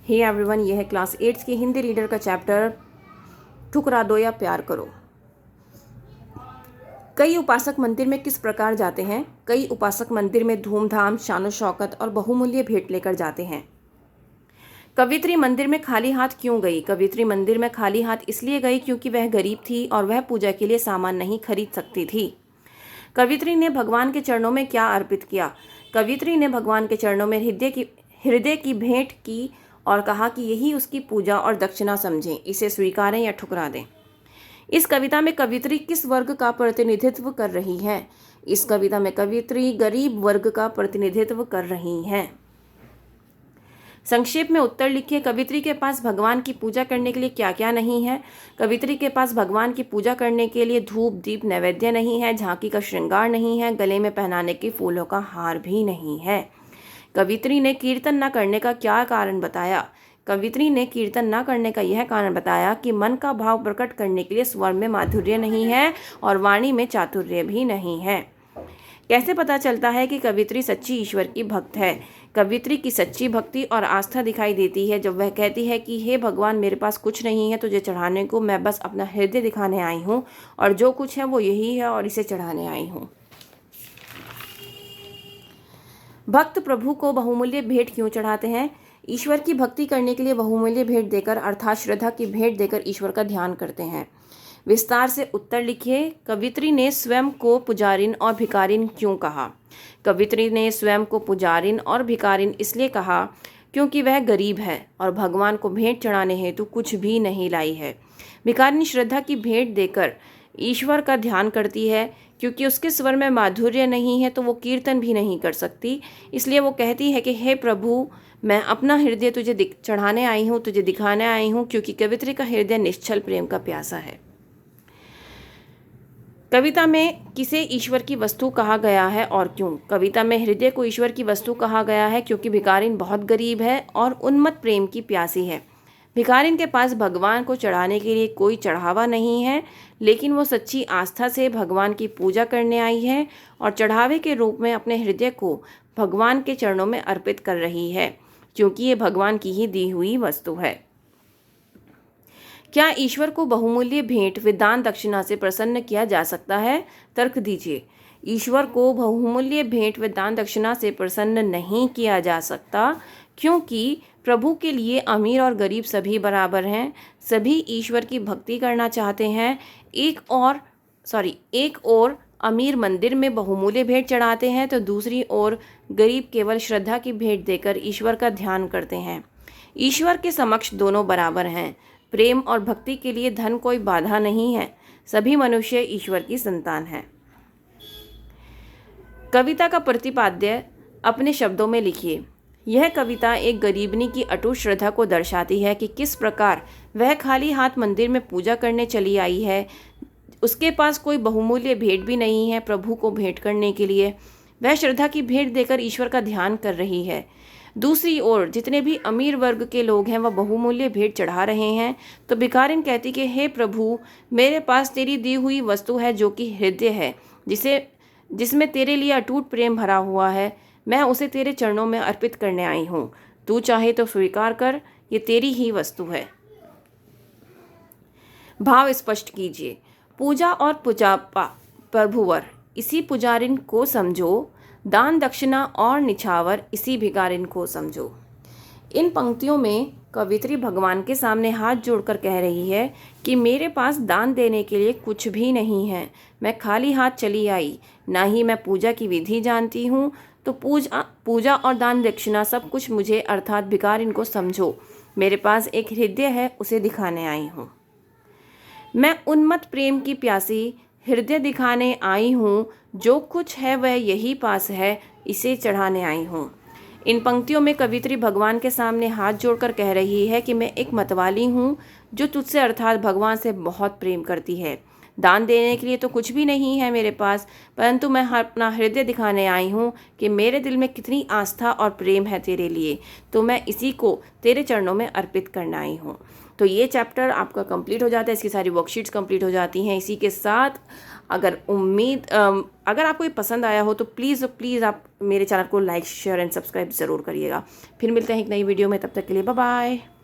Hey everyone, यह है class 8 की हिंदी रीडर का चैप्टर ठुकरा दो या प्यार करो। कई उपासक मंदिर में किस प्रकार जाते हैं? कई उपासक मंदिर में धूमधाम, शानो शौकत और बहुमूल्य भेंट लेकर जाते हैं। कवित्री मंदिर में खाली हाथ क्यों गई? कवित्री मंदिर में खाली हाथ इसलिए गई क्योंकि वह गरीब थी और वह पूजा के लिए सामान नहीं खरीद सकती थी। कवित्री ने भगवान के चरणों में क्या अर्पित किया? कवित्री ने भगवान के चरणों में हृदय की भेंट की और कहा कि यही उसकी पूजा और दक्षिणा समझें, इसे स्वीकारें या ठुकरा दें। इस कविता में कवित्री किस वर्ग का प्रतिनिधित्व कर रही है? इस कविता में कवित्री गरीब वर्ग का प्रतिनिधित्व कर रही हैं। संक्षेप में उत्तर लिखिए। कवित्री के पास भगवान की पूजा करने के लिए क्या क्या नहीं है? कवित्री के पास भगवान की पूजा करने के लिए धूप, दीप, नैवेद्य नहीं है, झांकी का श्रृंगार नहीं है, गले में पहनाने के फूलों का हार भी नहीं है। कवित्री ने कीर्तन न करने का क्या कारण बताया? कवित्री ने कीर्तन न करने का यह कारण बताया कि मन का भाव प्रकट करने के लिए स्वर में माधुर्य नहीं है और वाणी में चातुर्य भी नहीं है। कैसे पता चलता है कि कवित्री सच्ची ईश्वर की भक्त है? कवित्री की सच्ची भक्ति और आस्था दिखाई देती है जब वह कहती है कि हे भगवान, मेरे पास कुछ नहीं है तुझे चढ़ाने को, मैं बस अपना हृदय दिखाने आई हूँ और जो कुछ है वो यही है और इसे चढ़ाने आई हूँ। भक्त प्रभु को बहुमूल्य भेंट क्यों चढ़ाते हैं? ईश्वर की भक्ति करने के लिए बहुमूल्य भेंट देकर अर्थात श्रद्धा की भेंट देकर ईश्वर का ध्यान करते हैं। विस्तार से उत्तर लिखिए। कवित्री ने स्वयं को पुजारिन और भिकारिन क्यों कहा? कवित्री ने स्वयं को पुजारिन और भिकारिन इसलिए कहा क्योंकि वह गरीब है और भगवान को भेंट चढ़ाने हेतु कुछ भी नहीं लाई है। भिकारिन श्रद्धा की भेंट देकर ईश्वर का ध्यान करती है क्योंकि उसके स्वर में माधुर्य नहीं है तो वो कीर्तन भी नहीं कर सकती। इसलिए वो कहती है कि हे प्रभु, मैं अपना हृदय तुझे चढ़ाने आई हूँ, तुझे दिखाने आई हूँ, क्योंकि कवित्री का हृदय निश्चल प्रेम का प्यासा है। कविता में किसे ईश्वर की वस्तु कहा गया है और क्यों? कविता में हृदय को ईश्वर की वस्तु कहा गया है क्योंकि भिकारिन बहुत गरीब है और उन्मत्त प्रेम की प्यासी है। भिकारिन के पास भगवान को चढ़ाने के लिए कोई चढ़ावा नहीं है, लेकिन वो सच्ची आस्था से भगवान की पूजा करने आई है और चढ़ावे के रूप में अपने हृदय को भगवान के चरणों में अर्पित कर रही है, क्योंकि ये भगवान की ही दी हुई वस्तु है। क्या ईश्वर को बहुमूल्य भेंट व दान दक्षिणा से प्रसन्न किया जा सकता है? तर्क दीजिए। ईश्वर को बहुमूल्य भेंट व दान दक्षिणा से प्रसन्न नहीं किया जा सकता क्योंकि प्रभु के लिए अमीर और गरीब सभी बराबर हैं। सभी ईश्वर की भक्ति करना चाहते हैं। एक और अमीर मंदिर में बहुमूल्य भेंट चढ़ाते हैं तो दूसरी ओर गरीब केवल श्रद्धा की भेंट देकर ईश्वर का ध्यान करते हैं। ईश्वर के समक्ष दोनों बराबर हैं। प्रेम और भक्ति के लिए धन कोई बाधा नहीं है। सभी मनुष्य ईश्वर की संतान हैं। कविता का प्रतिपाद्य अपने शब्दों में लिखिए। यह कविता एक गरीबनी की अटूट श्रद्धा को दर्शाती है कि किस प्रकार वह खाली हाथ मंदिर में पूजा करने चली आई है। उसके पास कोई बहुमूल्य भेंट भी नहीं है प्रभु को भेंट करने के लिए। वह श्रद्धा की भेंट देकर ईश्वर का ध्यान कर रही है। दूसरी ओर जितने भी अमीर वर्ग के लोग हैं वह बहुमूल्य भेंट चढ़ा रहे हैं तो भिखारिन कहती कि हे प्रभु, मेरे पास तेरी दी हुई वस्तु है जो कि हृदय है, जिसमें तेरे लिए अटूट प्रेम भरा हुआ है। मैं उसे तेरे चरणों में अर्पित करने आई हूँ। तू चाहे तो स्वीकार कर, ये तेरी ही वस्तु है। भाव स्पष्ट कीजिए। पूजा और प्रभुवर इसी पुजारिन को समझो, दान दक्षिणा और निछावर इसी भिखारिन को समझो। इन पंक्तियों में कवित्री भगवान के सामने हाथ जोड़कर कह रही है कि मेरे पास दान देने के लिए कुछ भी नहीं है। मैं खाली हाथ चली आई, ना ही मैं पूजा की विधि जानती हूँ, तो पूजा और दान दक्षिणा सब कुछ मुझे अर्थात भिखारिन को समझो। मेरे पास एक हृदय है, उसे दिखाने आई हूँ। मैं उन्मत्त प्रेम की प्यासी हृदय दिखाने आई हूँ। जो कुछ है वह यही पास है, इसे चढ़ाने आई हूँ। इन पंक्तियों में कवित्री भगवान के सामने हाथ जोड़कर कह रही है कि मैं एक मतवाली हूँ जो तुझसे अर्थात भगवान से बहुत प्रेम करती है। दान देने के लिए तो कुछ भी नहीं है मेरे पास, परंतु मैं अपना हृदय दिखाने आई हूँ कि मेरे दिल में कितनी आस्था और प्रेम है तेरे लिए, तो मैं इसी को तेरे चरणों में अर्पित करना आई हूँ। तो ये चैप्टर आपका कंप्लीट हो जाता है, इसकी सारी वर्कशीट्स कंप्लीट हो जाती हैं। इसी के साथ अगर आपको ये पसंद आया हो तो प्लीज़ आप मेरे चैनल को लाइक शेयर एंड सब्सक्राइब ज़रूर करिएगा। फिर मिलते हैं एक नई वीडियो में, तब तक के लिए बाय बाय।